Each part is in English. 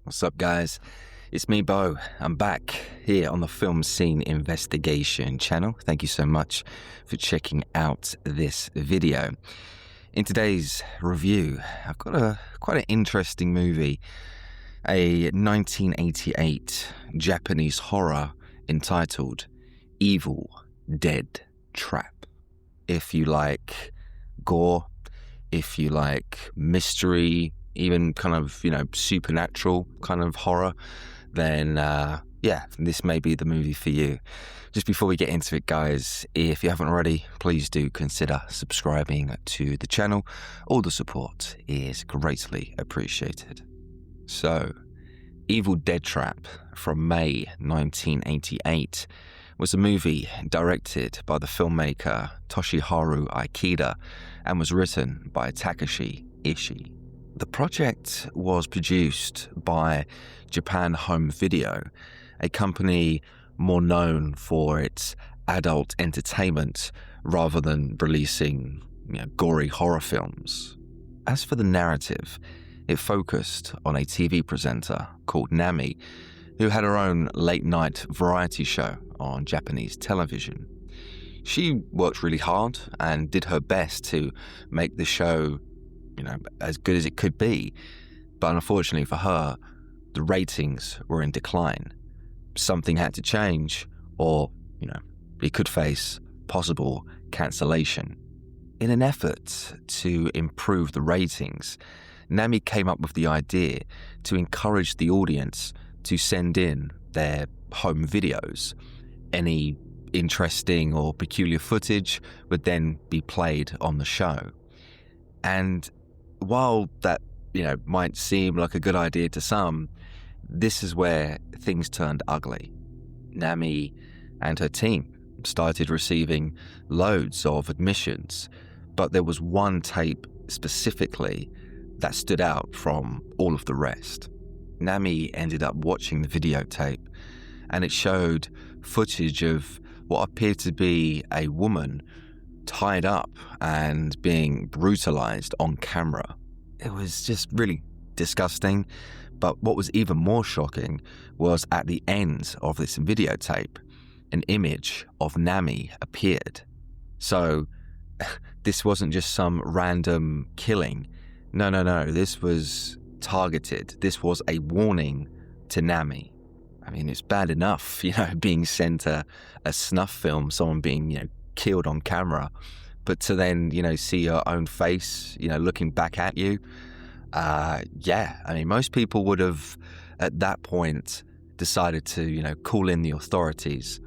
What's up, guys? It's me, Bo. I'm back here on the Film Scene Investigation channel. Thank you so much for checking out this video. In today's review, I've got quite an interesting movie, a 1988 Japanese horror entitled Evil Dead Trap. If you like gore, if you like mystery, even kind of, supernatural kind of horror, then this may be the movie for you. Just before we get into it, guys, if you haven't already, please do consider subscribing to the channel. All the support is greatly appreciated. So, Evil Dead Trap from May 1988 was a movie directed by the filmmaker Toshiharu Ikeda and was written by Takashi Ishii. The project was produced by Japan Home Video, a company more known for its adult entertainment rather than releasing gory horror films. As for the narrative, it focused on a TV presenter called Nami, who had her own late-night variety show on Japanese television. She worked really hard and did her best to make the show as good as it could be. But unfortunately for her, the ratings were in decline. Something had to change, or, it could face possible cancellation. In an effort to improve the ratings, Nami came up with the idea to encourage the audience to send in their home videos. Any interesting or peculiar footage would then be played on the show. And while that, might seem like a good idea to some, this is where things turned ugly. Nami and her team started receiving loads of admissions, but there was one tape specifically that stood out from all of the rest. Nami ended up watching the videotape, and it showed footage of what appeared to be a woman tied up and being brutalized on camera. It was just really disgusting, but what was even more shocking was at the end of this videotape, an image of Nami appeared. So this wasn't just some random killing. No, this was targeted. This was a warning to Nami. I mean, it's bad enough, being sent a snuff film, someone being, killed on camera, but to then, see your own face, looking back at you. Most people would have, at that point, decided to, call in the authorities.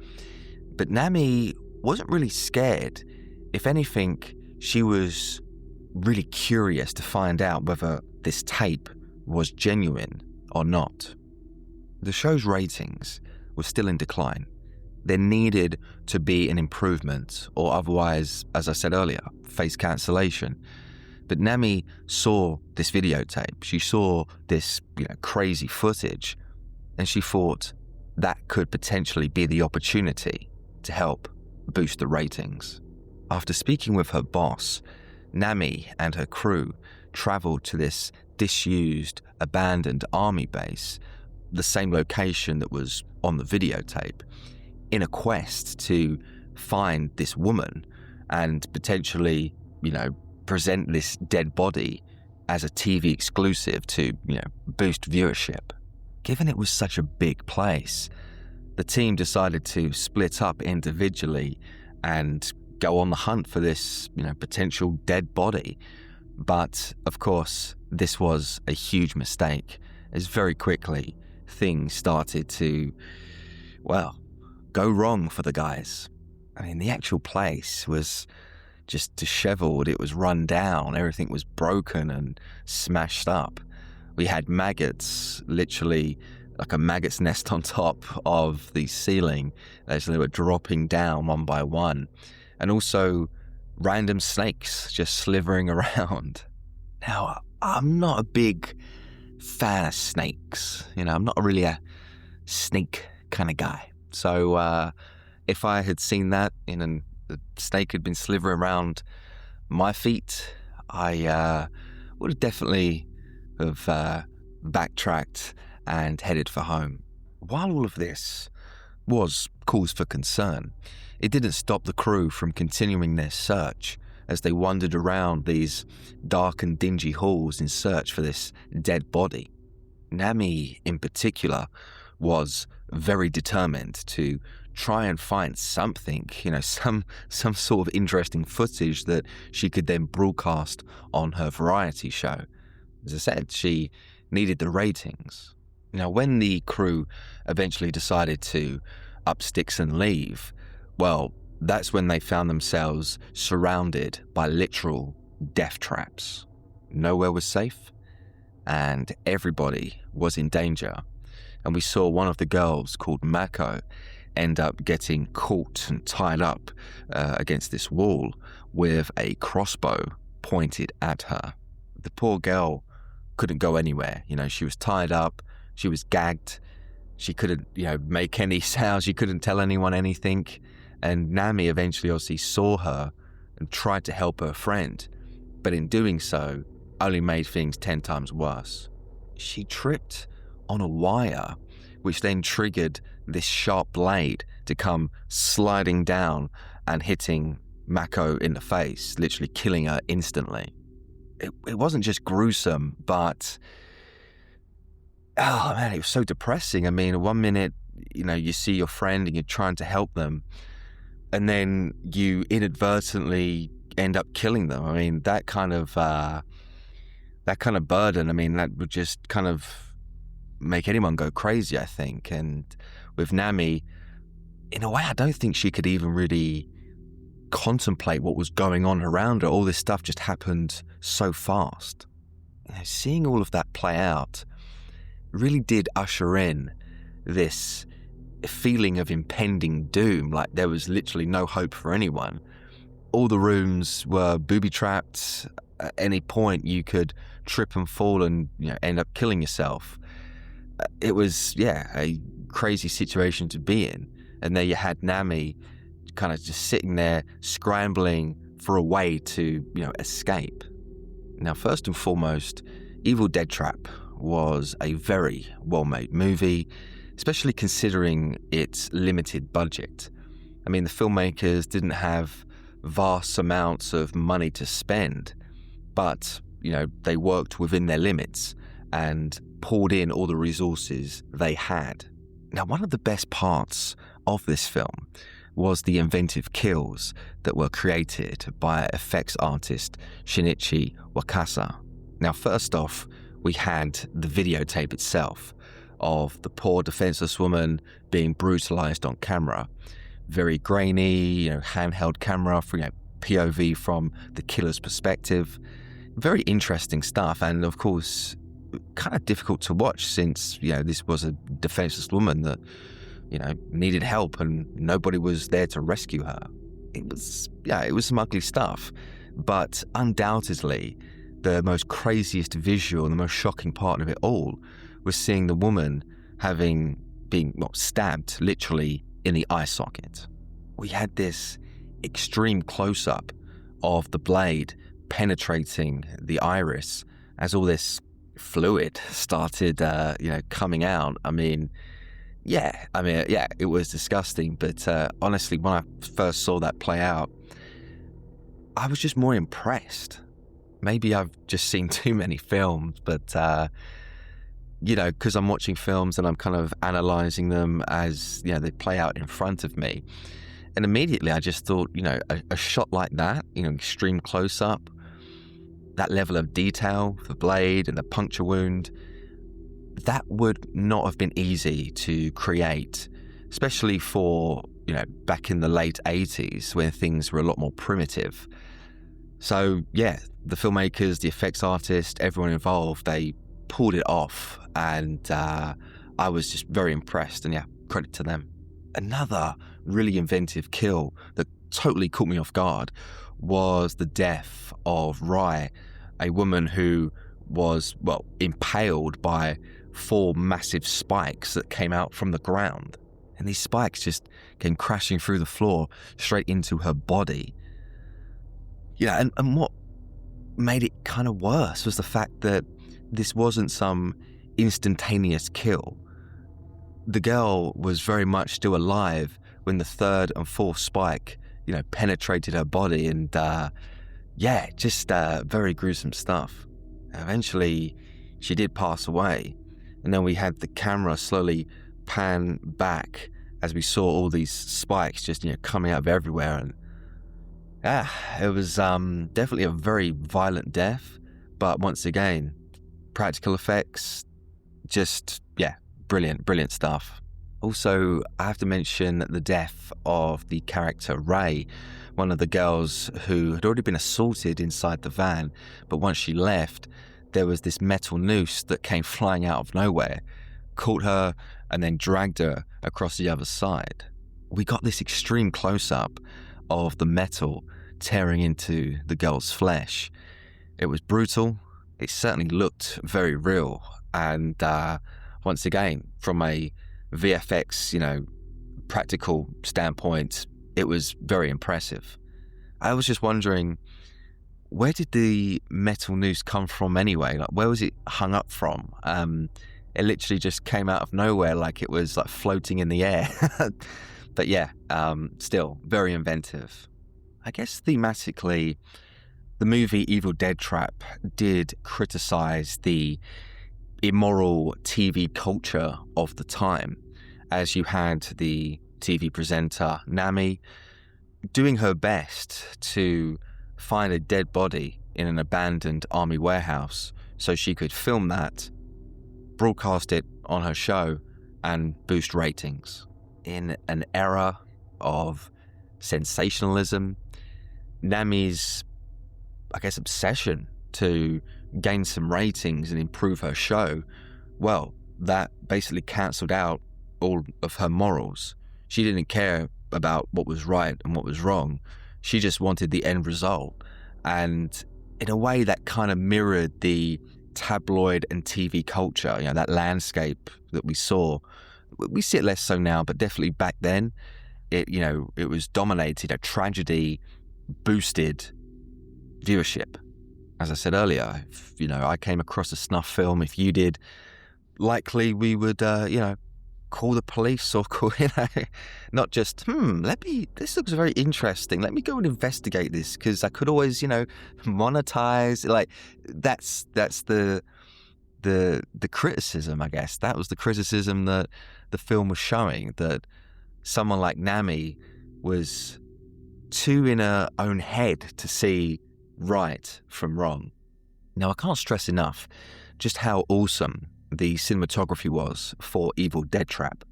But Nami wasn't really scared. If anything, she was really curious to find out whether this tape was genuine or not. The show's ratings were still in decline. There needed to be an improvement, or otherwise, as I said earlier, face cancellation. But Nami saw this videotape. She saw this, crazy footage, and she thought that could potentially be the opportunity to help boost the ratings. After speaking with her boss, Nami and her crew traveled to this disused, abandoned army base, the same location that was on the videotape, in a quest to find this woman and potentially, present this dead body as a TV exclusive to, boost viewership. Given it was such a big place, the team decided to split up individually and go on the hunt for this, potential dead body. But, of course, this was a huge mistake, as very quickly things started to, go wrong for the guys. I mean, the actual place was just disheveled, it was run down, everything was broken and smashed up. We had maggots, literally like a maggot's nest on top of the ceiling as they were dropping down one by one. And also random snakes just slithering around. Now, I'm not a big fan of snakes. I'm not really a snake kind of guy. So if I had seen that and the snake had been slithering around my feet, I would have definitely have backtracked and headed for home. While all of this was cause for concern, it didn't stop the crew from continuing their search as they wandered around these dark and dingy halls in search for this dead body. Nami, in particular, was very determined to try and find something, some sort of interesting footage that she could then broadcast on her variety show. As I said, she needed the ratings. Now, when the crew eventually decided to up sticks and leave, well, that's when they found themselves surrounded by literal death traps. Nowhere was safe, and everybody was in danger. And we saw one of the girls, called Mako, end up getting caught and tied up against this wall with a crossbow pointed at her. The poor girl couldn't go anywhere. She was tied up, she was gagged, she couldn't, make any sound, she couldn't tell anyone anything. And Nami eventually obviously saw her and tried to help her friend, but in doing so, only made things 10 times worse. She tripped on a wire, which then triggered this sharp blade to come sliding down and hitting Mako in the face, literally killing her instantly. It wasn't just gruesome, but oh man, it was so depressing. I mean, 1 minute, you see your friend and you're trying to help them, and then you inadvertently end up killing them. I mean, that kind of burden, I mean, that would just kind of make anyone go crazy, I think. And with Nami, in a way, I don't think she could even really contemplate what was going on around her. All this stuff just happened so fast. Seeing all of that play out really did usher in this feeling of impending doom, like there was literally no hope for anyone. All the rooms were booby-trapped. At any point you could trip and fall and end up killing yourself. It was, a crazy situation to be in. And there you had Nami kind of just sitting there scrambling for a way to, escape. Now, first and foremost, Evil Dead Trap was a very well-made movie, especially considering its limited budget. I mean, the filmmakers didn't have vast amounts of money to spend, but, they worked within their limits and poured in all the resources they had. Now, one of the best parts of this film was the inventive kills that were created by effects artist Shinichi Wakasa. Now, first off, we had the videotape itself of the poor defenseless woman being brutalized on camera. Very grainy, handheld camera, POV from the killer's perspective. Very interesting stuff, and of course, kind of difficult to watch since, this was a defenseless woman that, needed help and nobody was there to rescue her. It was some ugly stuff, but undoubtedly, the most craziest visual and the most shocking part of it all was seeing the woman being stabbed literally in the eye socket. We had this extreme close-up of the blade penetrating the iris as all this fluid started, coming out. It was disgusting. But honestly, when I first saw that play out, I was just more impressed. Maybe I've just seen too many films, but, because I'm watching films and I'm kind of analysing them as, they play out in front of me. And immediately I just thought, a shot like that, extreme close-up, that level of detail, the blade and the puncture wound, that would not have been easy to create, especially for, back in the late 80s when things were a lot more primitive. So, the filmmakers, the effects artist, everyone involved, they pulled it off, and I was just very impressed, and credit to them. Another really inventive kill that totally caught me off guard was the death of Rai, a woman who was, impaled by 4 massive spikes that came out from the ground. And these spikes just came crashing through the floor straight into her body. And what made it kind of worse was the fact that this wasn't some instantaneous kill. The girl was very much still alive when the third and fourth spike, penetrated her body, and just very gruesome stuff. Eventually, she did pass away, and then we had the camera slowly pan back as we saw all these spikes just coming out of everywhere, and it was definitely a very violent death. But once again, practical effects, just brilliant stuff. Also, I have to mention the death of the character Ray, one of the girls who had already been assaulted inside the van, but once she left, there was this metal noose that came flying out of nowhere, caught her, and then dragged her across the other side. We got this extreme close-up of the metal tearing into the girl's flesh. It was brutal. It certainly looked very real. And once again, from a VFX, practical standpoint, it was very impressive. I was just wondering, where did the metal noose come from anyway? Like, where was it hung up from? It literally just came out of nowhere, like it was like floating in the air. But still very inventive. I guess thematically, the movie Evil Dead Trap did criticize the immoral TV culture of the time, as you had the TV presenter Nami doing her best to find a dead body in an abandoned army warehouse so she could film that, broadcast it on her show, and boost ratings. In an era of sensationalism, Nami's, obsession to gain some ratings and improve her show, well, that basically cancelled out all of her morals. She didn't care about what was right and what was wrong. She just wanted the end result. And in a way that kind of mirrored the tabloid and TV culture, that landscape that we saw. We see it less so now, but definitely back then, it was dominated. A tragedy boosted viewership. As I said earlier, if, I came across a snuff film, if you did, likely we would, call the police or call, not just, this looks very interesting. Let me go and investigate this because I could always, monetize. Like that's the criticism, I guess. That was the criticism that the film was showing, that someone like Nami was too in her own head to see right from wrong. Now, I can't stress enough just how awesome the cinematography was for Evil Dead Trap,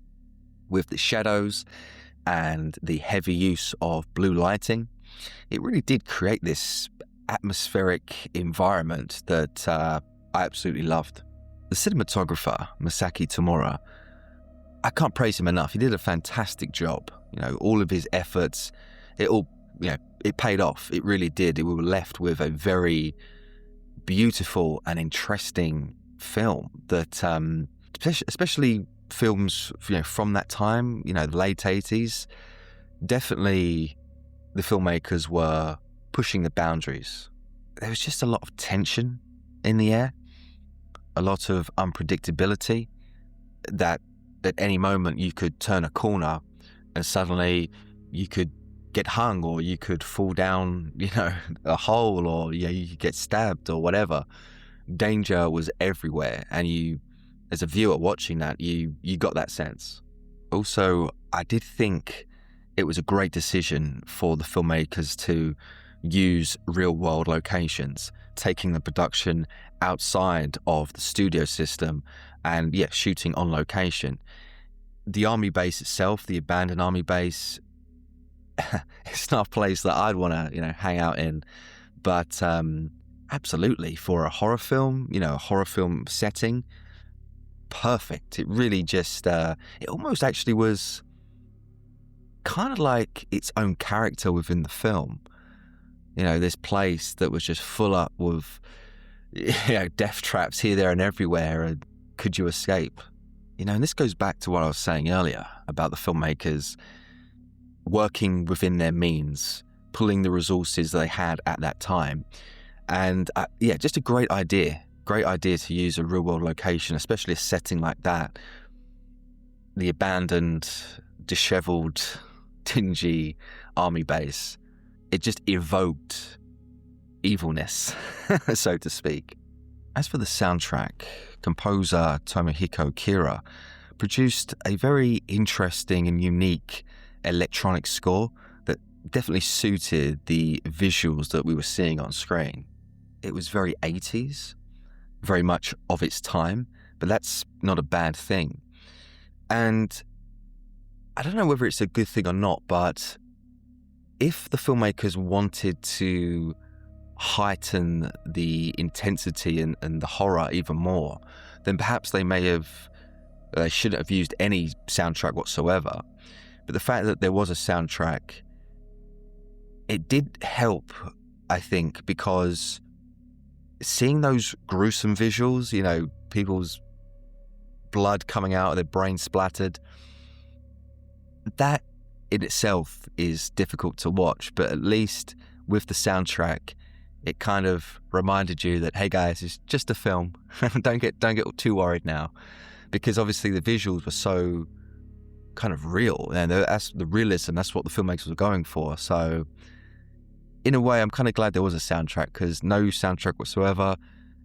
with the shadows and the heavy use of blue lighting. It really did create this atmospheric environment that I absolutely loved. The cinematographer, Masaki Tamura, I can't praise him enough. He did a fantastic job. All of his efforts, it paid off. It really did. We were left with a very beautiful and interesting film that, especially films, from that time, the late 80s, definitely the filmmakers were pushing the boundaries. There was just a lot of tension in the air, a lot of unpredictability, that at any moment you could turn a corner and suddenly you could get hung, or you could fall down, a hole, or you could get stabbed or whatever. Danger was everywhere, and you, as a viewer watching that, you got that sense. Also, I did think it was a great decision for the filmmakers to use real-world locations, taking the production outside of the studio system and, shooting on location. The army base itself, the abandoned army base, it's not a place that I'd want to, hang out in. But absolutely, for a horror film, a horror film setting, perfect. It really just, it almost actually was kind of like its own character within the film. This place that was just full up with, death traps here, there, and everywhere. And could you escape? And this goes back to what I was saying earlier about the filmmakers working within their means, pulling the resources they had at that time. And just a great idea, great idea to use a real-world location, especially a setting like that. The abandoned, disheveled, dingy army base. It just evoked evilness, so to speak. As for the soundtrack, composer Tomohiko Kira produced a very interesting and unique electronic score that definitely suited the visuals that we were seeing on screen. It was very 80s, very much of its time, but that's not a bad thing. And I don't know whether it's a good thing or not, but if the filmmakers wanted to heighten the intensity and the horror even more, then perhaps they shouldn't have used any soundtrack whatsoever. But the fact that there was a soundtrack, it did help, I think, because seeing those gruesome visuals, people's blood coming out of their brain splattered, that in itself is difficult to watch. But at least with the soundtrack, it kind of reminded you that, hey guys, it's just a film. don't get too worried now, because obviously the visuals were so kind of real, and that's the realism. That's what the filmmakers were going for. So in a way, I'm kind of glad there was a soundtrack, because no soundtrack whatsoever,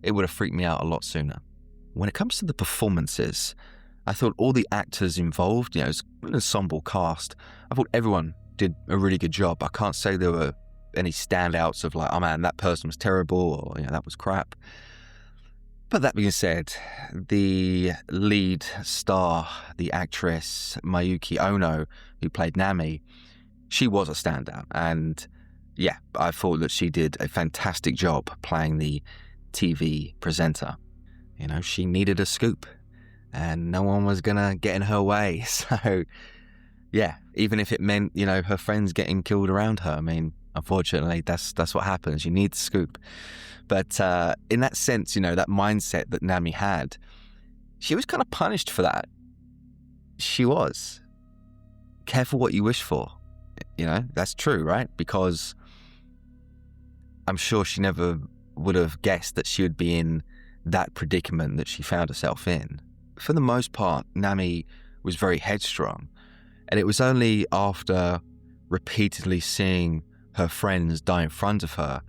it would have freaked me out a lot sooner. When it comes to the performances, I thought all the actors involved, it's an ensemble cast. I thought everyone did a really good job. I can't say there were any standouts of like, oh man, that person was terrible, or that was crap. But that being said, the lead star, the actress Mayuki Ono, who played Nami, she was a standout. And yeah, I thought that she did a fantastic job playing the TV presenter. She needed a scoop, and no one was gonna get in her way. So yeah, even if it meant, her friends getting killed around her, I mean, unfortunately, that's what happens. You need the scoop. But in that sense, that mindset that Nami had, she was kind of punished for that. She was. Careful what you wish for. That's true, right? Because I'm sure she never would have guessed that she would be in that predicament that she found herself in. For the most part, Nami was very headstrong. And it was only after repeatedly seeing her friends die in front of her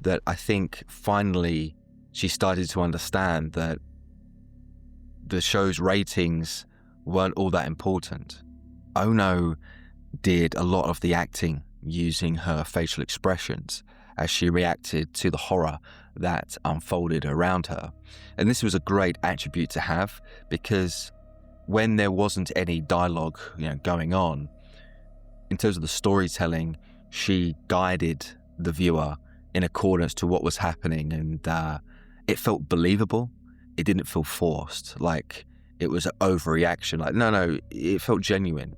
that I think finally she started to understand that the show's ratings weren't all that important. Ono did a lot of the acting using her facial expressions as she reacted to the horror that unfolded around her. And this was a great attribute to have, because when there wasn't any dialogue, going on, in terms of the storytelling, she guided the viewer in accordance to what was happening, and it felt believable. It didn't feel forced, like it was an overreaction. Like, no, it felt genuine.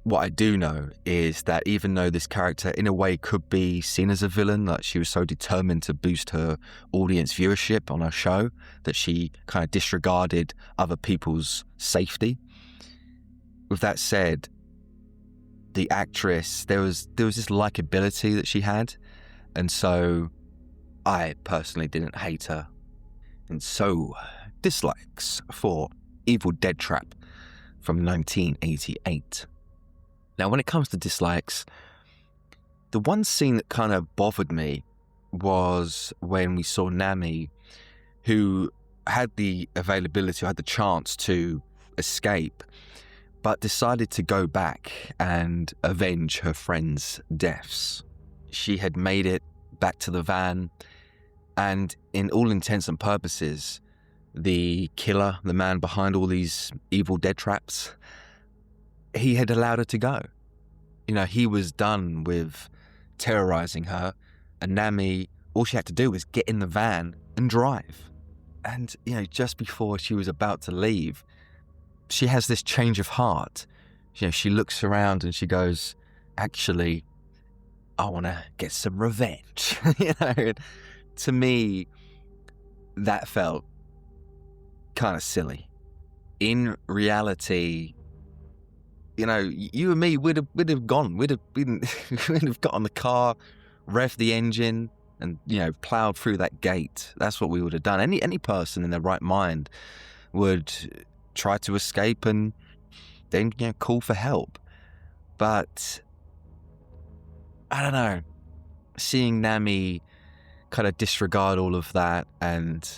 What I do know is that even though this character in a way could be seen as a villain, like she was so determined to boost her audience viewership on her show that she kind of disregarded other people's safety. With that said, the actress, there was this likability that she had, and so I personally didn't hate her. And so, dislikes for Evil Dead Trap from 1988. Now, when it comes to dislikes, the one scene that kind of bothered me was when we saw Nami, who had the availability, had the chance to escape, but decided to go back and avenge her friends' deaths. She had made it back to the van, and in all intents and purposes, the killer, the man behind all these evil dead traps, he had allowed her to go. He was done with terrorizing her, and Nami, all she had to do was get in the van and drive. And, just before she was about to leave, she has this change of heart. She looks around and she goes, actually, I want to get some revenge. To me, that felt kind of silly. In reality, you and me, we'd have gone. We'd have got on the car, revved the engine, and, plowed through that gate. That's what we would have done. Any person in their right mind would try to escape and then, call for help. But I don't know, seeing Nami kind of disregard all of that and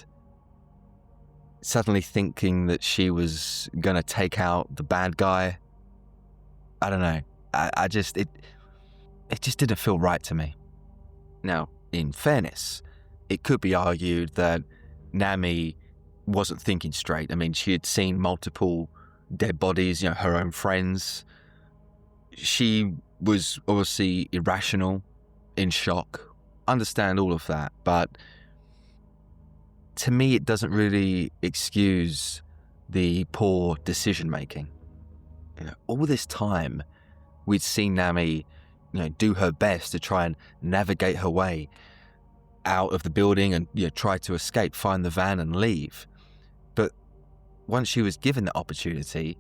suddenly thinking that she was going to take out the bad guy, I don't know. It just didn't feel right to me. Now, in fairness, it could be argued that Nami wasn't thinking straight. I mean, she had seen multiple dead bodies, her own friends. She was obviously irrational, in shock. Understand all of that, but to me, it doesn't really excuse the poor decision making. All this time, we'd seen Nami, do her best to try and navigate her way out of the building and try to escape, find the van and leave. But once she was given the opportunity,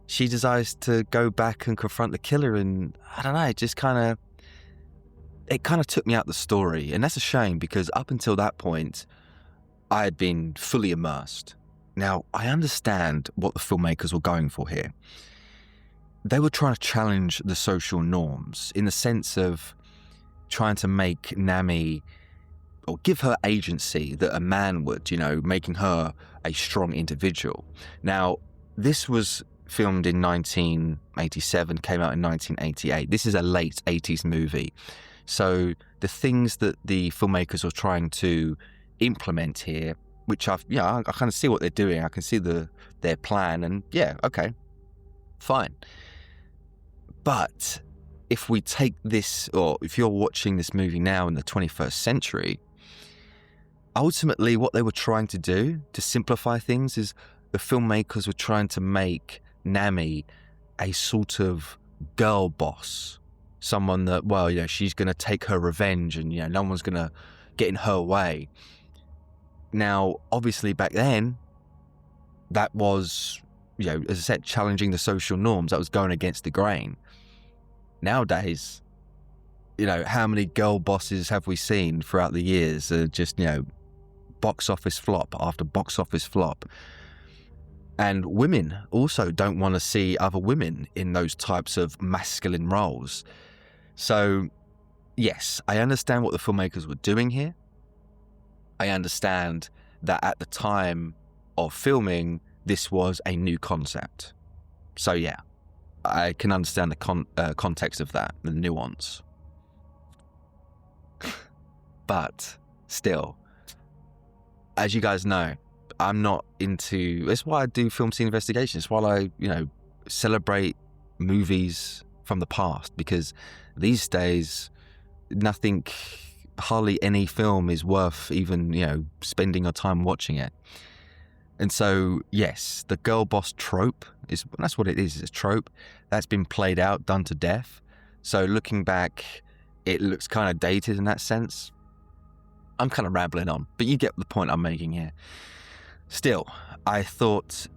she decides to go back and confront the killer, and I don't know, it kind of took me out the story. And that's a shame, because up until that point, I had been fully immersed. Now, I understand what the filmmakers were going for here. They were trying to challenge the social norms in the sense of trying to make Nami, or give her agency that a man would, making her a strong individual. Now, this was filmed in 1987, came out in 1988. This is a late 80s movie. So the things that the filmmakers were trying to implement here, which I kind of see what they're doing. I can see their plan, and okay, fine. But if we take this, or if you're watching this movie now in the 21st century, ultimately what they were trying to do to simplify things is the filmmakers were trying to make Nami a sort of girl boss, someone that, she's going to take her revenge, and no one's going to get in her way. Now, obviously back then, that was, as I said, challenging the social norms. That was going against the grain. Nowadays, how many girl bosses have we seen throughout the years? Just, box office flop after box office flop. And women also don't want to see other women in those types of masculine roles. So, yes, I understand what the filmmakers were doing here. I understand that at the time of filming, this was a new concept. So, I can understand the context of that, the nuance. But still, as you guys know, I'm not into... That's why I do film scene investigations. It's why I, celebrate movies from the past, because these days, hardly any film is worth even, spending your time watching it. And so, yes, the girl boss trope, that's what it is. It's a trope that's been played out, done to death. So looking back, it looks kind of dated in that sense. I'm kind of rambling on, but you get the point I'm making here. Still, I thought,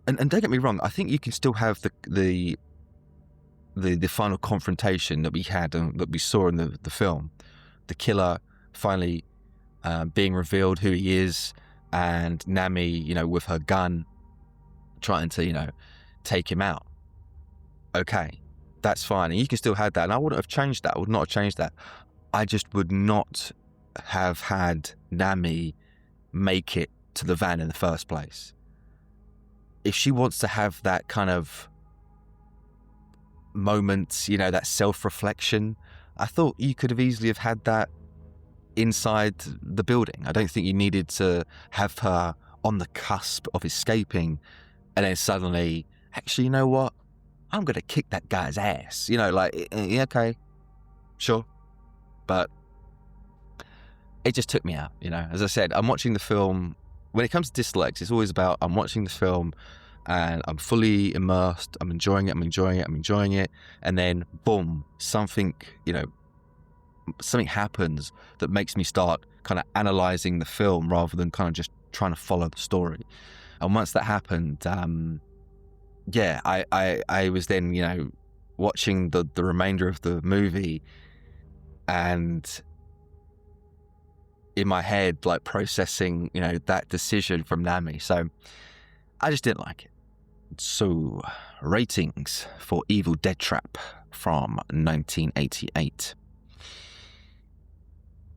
and don't get me wrong, I think you can still have the final confrontation that we had and that we saw in the film. The killer finally being revealed who he is, and Nami, with her gun, trying to, take him out. Okay, that's fine. And you can still have that. And I wouldn't have changed that. I would not have changed that. I just would not have had Nami make it to the van in the first place. If she wants to have that kind of moment, that self-reflection, I thought you could have easily have had that inside the building. I don't think you needed to have her on the cusp of escaping and then suddenly, actually, you know what? I'm going to kick that guy's ass. Okay, sure. But it just took me out, As I said, I'm watching the film. When it comes to dislikes, it's always about I'm watching the film and I'm fully immersed. I'm enjoying it. And then, boom, something happens that makes me start kind of analysing the film rather than kind of just trying to follow the story. And once that happened, I was then, watching the remainder of the movie, and in my head, like processing, that decision from Nami. So I just didn't like it. So, ratings for Evil Dead Trap from 1988.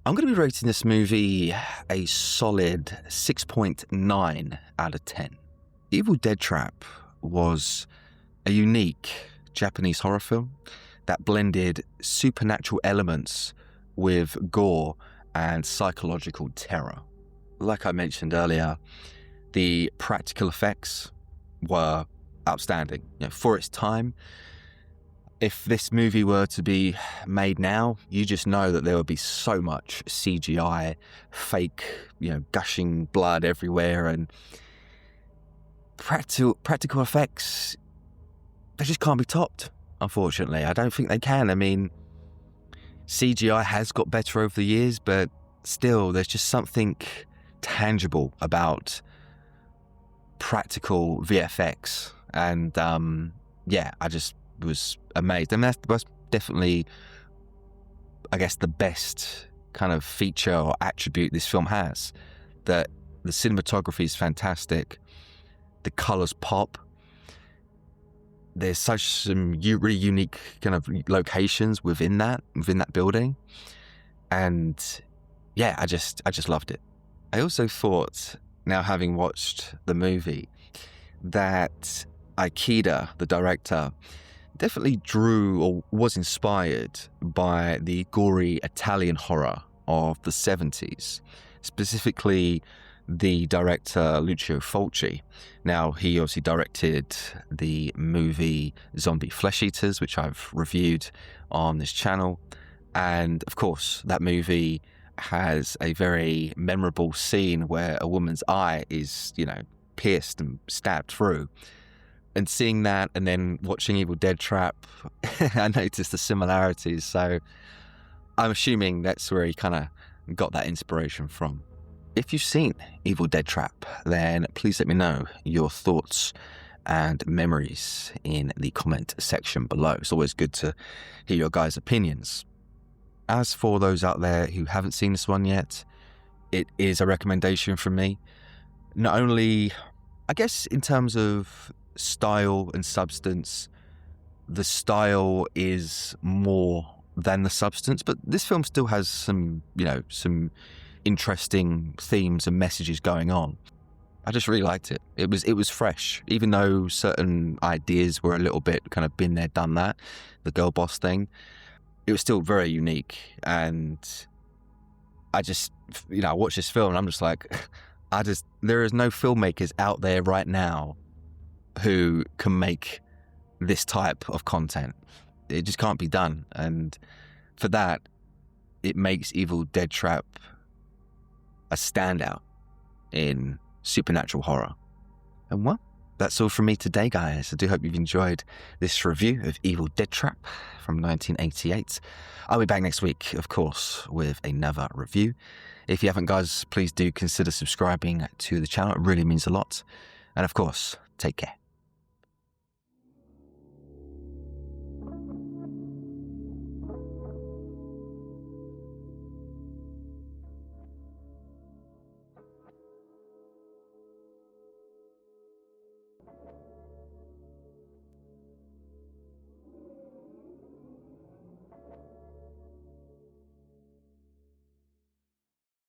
I'm going to be rating this movie a solid 6.9 out of 10. Evil Dead Trap was a unique Japanese horror film that blended supernatural elements with gore and psychological terror. Like I mentioned earlier, the practical effects were outstanding. For its time, if this movie were to be made now, you just know that there would be so much CGI, fake, gushing blood everywhere, and practical effects, they just can't be topped, unfortunately. I don't think they can. I mean, CGI has got better over the years, but still, there's just something tangible about practical VFX. And I just was amazed. And that was definitely, I guess, the best kind of feature or attribute this film has. That the cinematography is fantastic. The colors pop. There's some really unique kind of locations within that building. And yeah, I just loved it. I also thought, now having watched the movie, that Ikeda, the director, definitely drew or was inspired by the gory Italian horror of the 70s, specifically the director Lucio Fulci. Now, he obviously directed the movie Zombie Flesh Eaters, which I've reviewed on this channel. And of course, that movie has a very memorable scene where a woman's eye is, pierced and stabbed through. And seeing that and then watching Evil Dead Trap, I noticed the similarities. So I'm assuming that's where he kind of got that inspiration from. If you've seen Evil Dead Trap, then please let me know your thoughts and memories in the comment section below. It's always good to hear your guys' opinions. As for those out there who haven't seen this one yet, it is a recommendation from me. Not only, I guess, in terms of style and substance, the style is more than the substance, but this film still has some interesting themes and messages going on. I just really liked it. It was fresh, even though certain ideas were a little bit kind of been there, done that, the girl boss thing. It was still very unique, and I just, I watched this film and I'm just like, there is no filmmakers out there right now who can make this type of content. It just can't be done. And for that, it makes Evil Dead Trap a standout in supernatural horror. And well, that's all from me today, guys. I do hope you've enjoyed this review of Evil Dead Trap from 1988. I'll be back next week, of course, with another review. If you haven't, guys, please do consider subscribing to the channel. It really means a lot. And of course, take care.